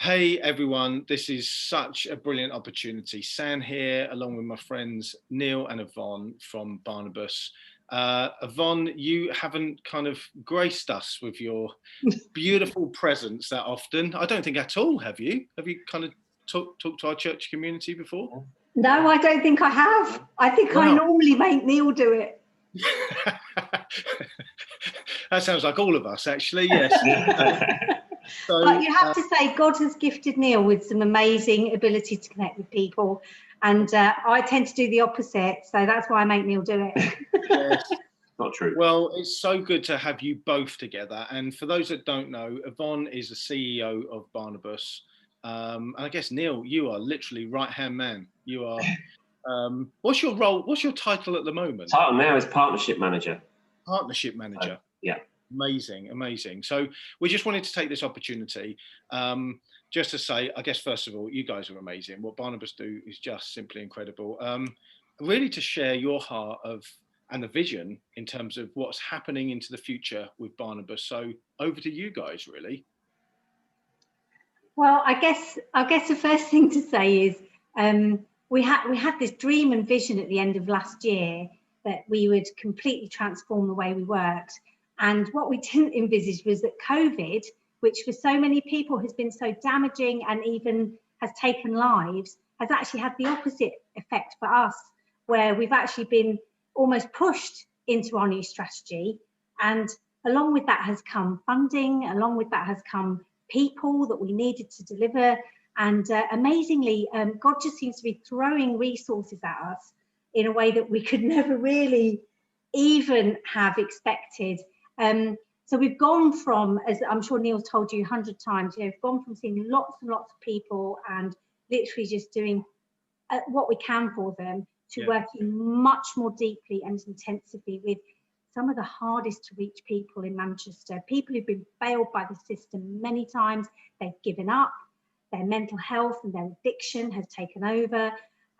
Hey everyone, this is such a brilliant opportunity. Sam here, along with my friends Neil and Yvonne from Barnabus. Yvonne, you haven't kind of graced us with your beautiful presence that often. I don't think at all, have you? Have you kind of talked to our church community before? No, I don't think I have. I think I normally make Neil do it. That sounds like all of us, actually, yes. So, but you have to say, God has gifted Neil with some amazing ability to connect with people. And I tend to do the opposite. So that's why I make Neil do it. Yes. Not true. Well, it's so good to have you both together. And for those that don't know, Yvonne is the CEO of Barnabus. And I guess, Neil, you are literally right-hand man. You are, what's your role? What's your title at the moment? Title now is Partnership Manager. Partnership Manager. Yeah. Amazing, amazing. So we just wanted to take this opportunity just to say, I guess, first of all, you guys are amazing. What Barnabas do is just simply incredible. Really to share your heart of and the vision in terms of what's happening into the future with Barnabas. So over to you guys, really. Well, I guess the first thing to say is we had this dream and vision at the end of last year that we would completely transform the way we worked. And what we didn't envisage was that COVID, which for so many people has been so damaging and even has taken lives, has actually had the opposite effect for us, where we've actually been almost pushed into our new strategy. And along with that has come funding, along with that has come people that we needed to deliver. And amazingly, God just seems to be throwing resources at us in a way that we could never really even have expected. So we've gone from, as I'm sure Neil's told you 100 times, we've gone from seeing lots and lots of people and literally just doing what we can for them to working much more deeply and intensively with some of the hardest to reach people in Manchester, people who've been failed by the system many times. They've given up, their mental health and their addiction has taken over.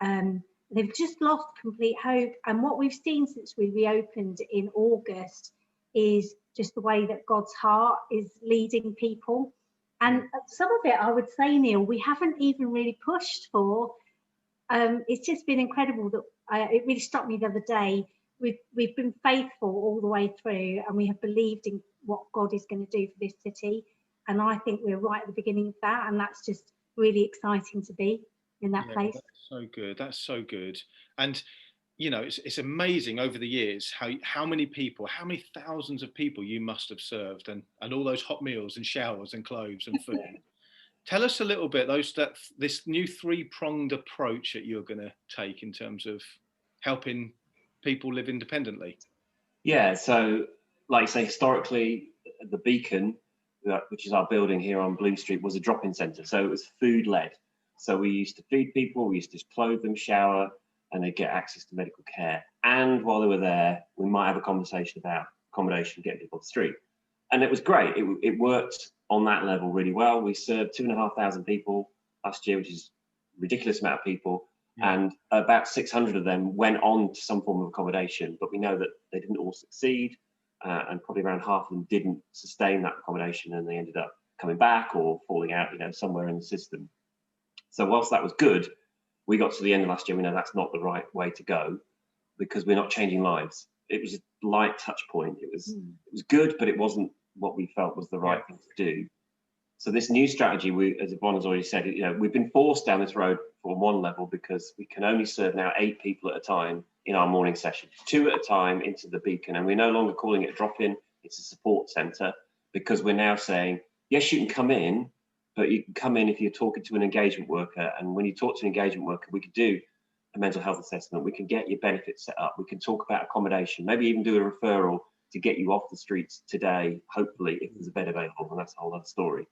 They've just lost complete hope. And what we've seen since we reopened in August is just the way that God's heart is leading people. And some of it, I would say, Neil, we haven't even really pushed for. It's just been incredible that it really struck me the other day. We've been faithful all the way through, and we have believed in what God is going to do for this city. And I think we're right at the beginning of that, and that's just really exciting to be in that place. That's so good. That's so good. And you know, it's amazing over the years how many people, how many thousands of people you must have served, and all those hot meals and showers and clothes and food. Tell us a little bit this new three-pronged approach that you're going to take in terms of helping people live independently. Yeah, so like you say, historically, the Beacon, which is our building here on Bloom Street, was a drop-in centre. So it was food-led. So we used to feed people, we used to clothe them, shower, and they get access to medical care. And while they were there, we might have a conversation about accommodation, getting people off the street. And it was great. It worked on that level really well. We served 2,500 people last year, which is a ridiculous amount of people. And about 600 of them went on to some form of accommodation, but we know that they didn't all succeed, and probably around half of them didn't sustain that accommodation, and they ended up coming back or falling out, somewhere in the system. So whilst that was good, we got to the end of last year, we know that's not the right way to go, because we're not changing lives. It was a light touch point. It was good, but it wasn't what we felt was the right thing to do. So this new strategy, as Yvonne has already said, we've been forced down this road from one level because we can only serve now 8 people at a time in our morning session, 2 at a time into the Beacon. And we're no longer calling it a drop-in, it's a support centre, because we're now saying, yes, you can come in, but you can come in if you're talking to an engagement worker. And when you talk to an engagement worker, we can do a mental health assessment, we can get your benefits set up, we can talk about accommodation, maybe even do a referral to get you off the streets today, hopefully, if there's a bed available, and that's a whole other story.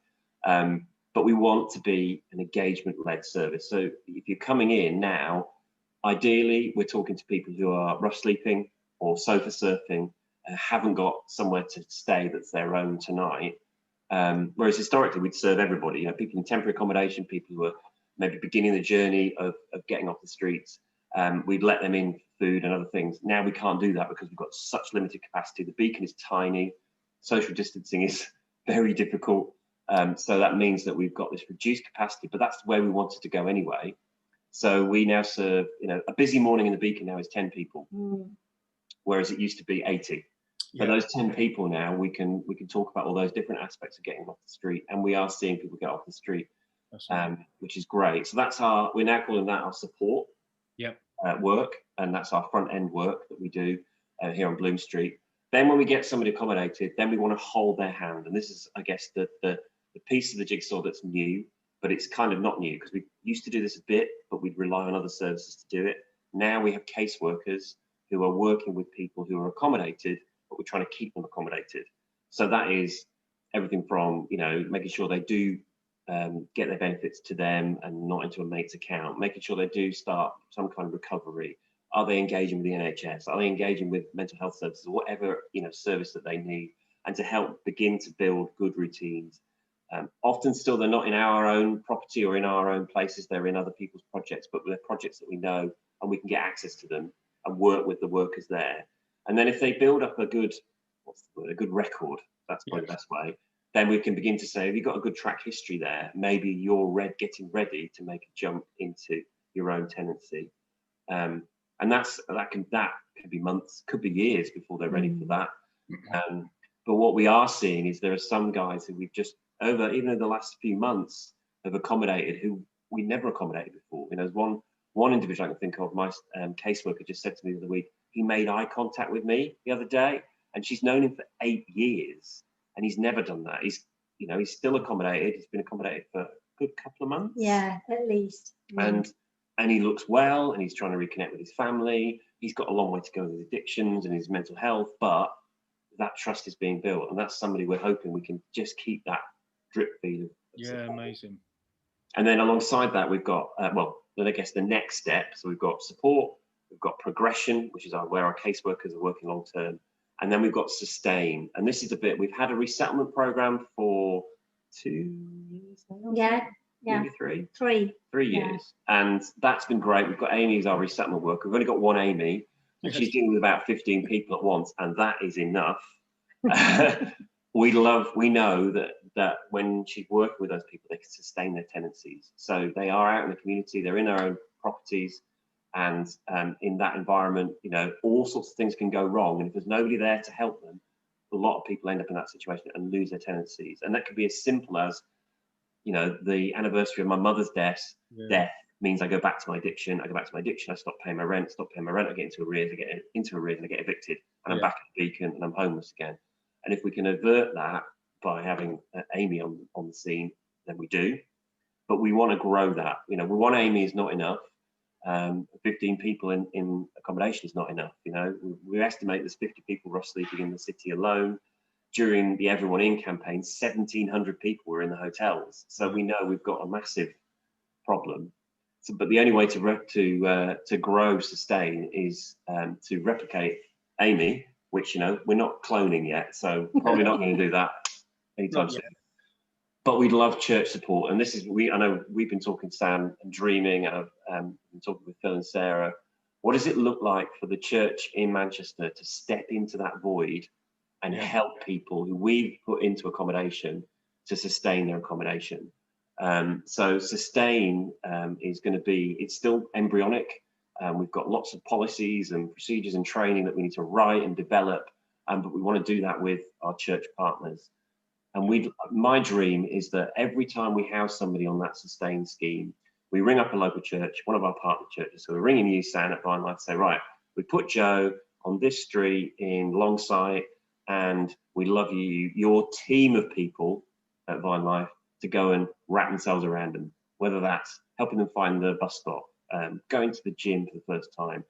But we want to be an engagement-led service. So if you're coming in now, ideally, we're talking to people who are rough sleeping or sofa surfing and haven't got somewhere to stay that's their own tonight. Whereas historically, we'd serve everybody, people in temporary accommodation, people who are maybe beginning the journey of getting off the streets. We'd let them in for food and other things. Now we can't do that because we've got such limited capacity. The Beacon is tiny. Social distancing is very difficult. So that means that we've got this reduced capacity, but that's where we wanted to go anyway. So we now serve, a busy morning in the Beacon now is 10 people, whereas it used to be 80. So those 10 people now, we can talk about all those different aspects of getting off the street, and we are seeing people get off the street, which is great. So that's we're now calling that our support work, and that's our front end work that we do here on Bloom Street. Then when we get somebody accommodated, then we want to hold their hand, and this is, I guess, the piece of the jigsaw that's new, but it's kind of not new because we used to do this a bit, but we'd rely on other services to do it. Now we have caseworkers who are working with people who are accommodated, but we're trying to keep them accommodated. So that is everything from, making sure they do get their benefits to them and not into a mate's account, making sure they do start some kind of recovery. Are they engaging with the NHS? Are they engaging with mental health services, or whatever service that they need, and to help begin to build good routines. Often still they're not in our own property or in our own places, they're in other people's projects, but they're projects that we know and we can get access to them and work with the workers there. And then if they build up a good record, that's probably the best way, then we can begin to say, have you got a good track history there? Maybe you're getting ready to make a jump into your own tenancy. And that can be months, could be years before they're ready for that. But what we are seeing is there are some guys who we've just even in the last few months have accommodated who we never accommodated before. There's one individual I can think of. My caseworker just said to me the other week, he made eye contact with me the other day, and she's known him for 8 years, and he's never done that. He's still accommodated. He's been accommodated for a good couple of months. Yeah, at least. And he looks well, and he's trying to reconnect with his family. He's got a long way to go with his addictions and his mental health, but that trust is being built, and that's somebody we're hoping we can just keep that drip feed of support. Amazing. And then alongside that, we've got then I guess the next step. So we've got support, we've got progression, which is where our caseworkers are working long term, and then we've got sustain. And this is a bit, we've had a resettlement program for 2 years now. Maybe three. 3 years, and that's been great. We've got Amy as our resettlement worker. We've only got one Amy, and she's dealing with about 15 people at once, and that is enough. We know that when she's working with those people, they can sustain their tenancies. So they are out in the community, they're in their own properties, and in that environment, all sorts of things can go wrong. And if there's nobody there to help them, a lot of people end up in that situation and lose their tenancies. And that could be as simple as, the anniversary of my mother's death means I go back to my addiction. I stop paying my rent. I get into arrears. And I get evicted, and I'm back at the Beacon, and I'm homeless again. And if we can avert that by having Amy on the scene, then we do. But we want to grow that. One Amy is not enough. 15 people in accommodation is not enough. We estimate there's 50 people rough sleeping in the city alone. During the Everyone In campaign, 1,700 people were in the hotels. So we know we've got a massive problem. But the only way to grow, sustain is to replicate Amy, which we're not cloning yet, so probably not going to do that anytime soon. But we'd love church support, and this is I know we've been talking, Sam, and dreaming, and I've been talking with Phil and Sarah. What does it look like for the church in Manchester to step into that void and help people who we've put into accommodation to sustain their accommodation? So sustain is going to be, it's still embryonic. We've got lots of policies and procedures and training that we need to write and develop, but we want to do that with our church partners. And my dream is that every time we house somebody on that sustain scheme, we ring up a local church, one of our partner churches. So we're ringing you, Sam, at Vine Life, to say, right, we put Joe on this street in Longsight, and we love your team of people at Vine Life to go and wrap themselves around them, whether that's helping them find the bus stop, going to the gym for the first time.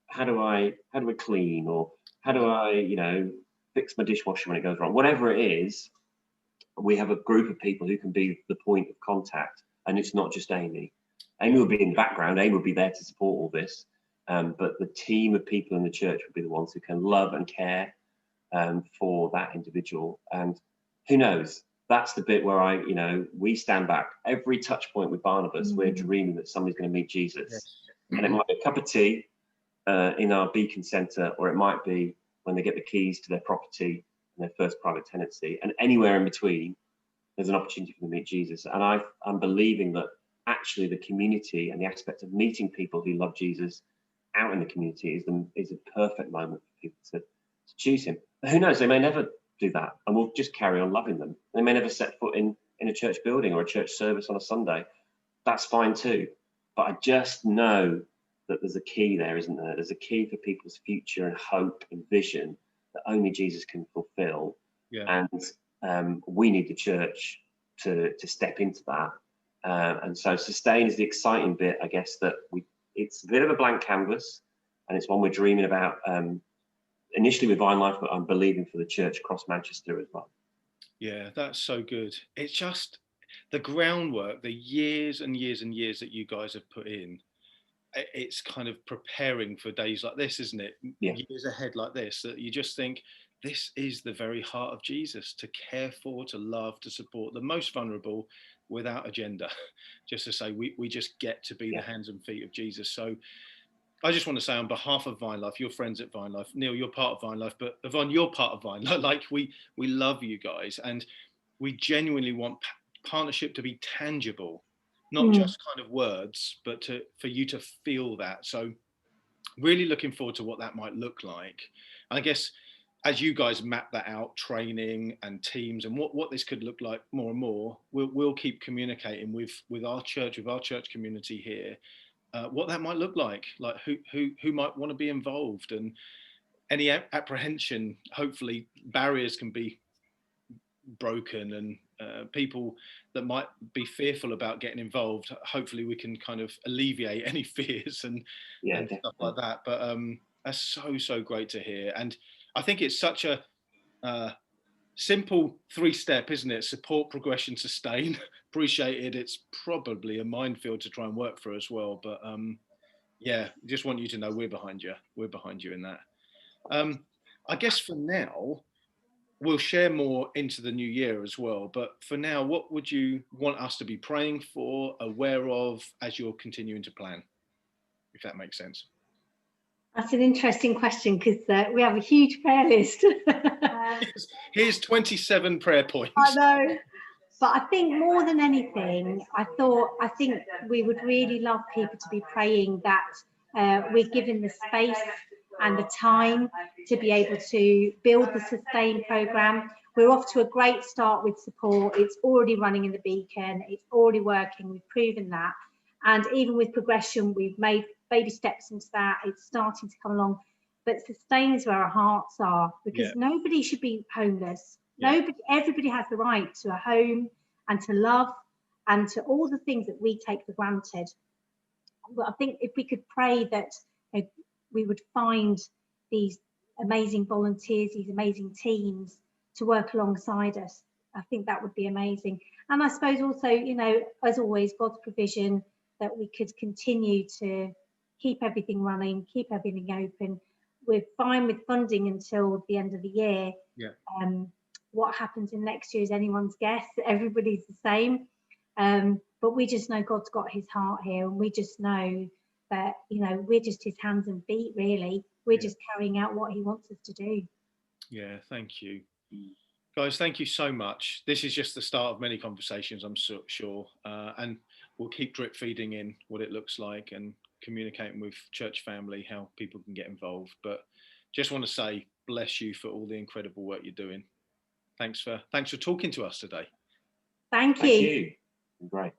How do I clean, or how do I, fix my dishwasher when it goes wrong? Whatever it is, we have a group of people who can be the point of contact, and it's not just Amy. Amy will be in the background. Amy will be there to support all this, but the team of people in the church will be the ones who can love and care for that individual. And who knows? That's the bit where we stand back. Every touch point with Barnabus, we're dreaming that somebody's going to meet Jesus. Yes. And it might be a cup of tea in our Beacon Centre, or it might be when they get the keys to their property and their first private tenancy. And anywhere in between, there's an opportunity for them to meet Jesus. And I'm believing that actually the community and the aspect of meeting people who love Jesus out in the community is a perfect moment for people to choose him. But who knows, they may never do that, and we'll just carry on loving them. They may never set foot in a church building or a church service on a Sunday. That's fine too. But I just know that there's a key there, isn't there? There's a key for people's future and hope and vision that only Jesus can fulfill. Yeah. And we need the church to step into that. And so sustain is the exciting bit, I guess, that it's a bit of a blank canvas, and it's one we're dreaming about initially with Vine Life, but I'm believing for the church across Manchester as well. Yeah, that's so good. It's just the groundwork, the years and years and years that you guys have put in. It's kind of preparing for days like this, isn't it? Yeah. Years ahead like this, that you just think this is the very heart of Jesus, to care for, to love, to support the most vulnerable without agenda. Just to say we just get to be the hands and feet of Jesus. So I just want to say on behalf of Vine Life, your friends at Vine Life, Neil, you're part of Vine Life, but Yvonne, you're part of Vine Life. Like we love you guys, and we genuinely want partnership to be tangible, not just kind of words, but for you to feel that. So really looking forward to what that might look like. And I guess as you guys map that out, training and teams, and what this could look like more and more, we'll keep communicating with our church community here. What that might look like who might want to be involved, and any apprehension. Hopefully, barriers can be broken, and people that might be fearful about getting involved. Hopefully, we can kind of alleviate any fears and stuff like that. But that's so great to hear, and I think it's such a simple 3-step, isn't it? Support, progression, sustain. Appreciated. It's probably a minefield to try and work for as well, but yeah, just want you to know we're behind you in that. I guess for now we'll share more into the new year as well, but for now, what would you want us to be praying for, aware of, as you're continuing to plan, if that makes sense? That's an interesting question, because we have a huge prayer list. Here's 27 prayer points. I know. But I think more than anything, I think we would really love people to be praying that we're given the space and the time to be able to build the Sustain programme. We're off to a great start with support. It's already running in the Beacon. It's already working. We've proven that. And even with progression, we've made baby steps into that. It's starting to come along. But Sustain is where our hearts are, because nobody should be homeless. Everybody has the right to a home and to love and to all the things that we take for granted. But I think if we could pray that we would find these amazing volunteers, these amazing teams to work alongside us, I think that would be amazing. And I suppose also, as always, God's provision, that we could continue to keep everything running, keep everything open. We're fine with funding until the end of the year. What happens in next year is anyone's guess. Everybody's the same. But we just know God's got his heart here, and we just know that, we're just his hands and feet, really. We're just carrying out what he wants us to do. Yeah, thank you. Guys, thank you so much. This is just the start of many conversations, I'm sure. And we'll keep drip feeding in what it looks like and communicating with church family, how people can get involved. But just want to say, bless you for all the incredible work you're doing. Thanks for talking to us today. Thank you. Great.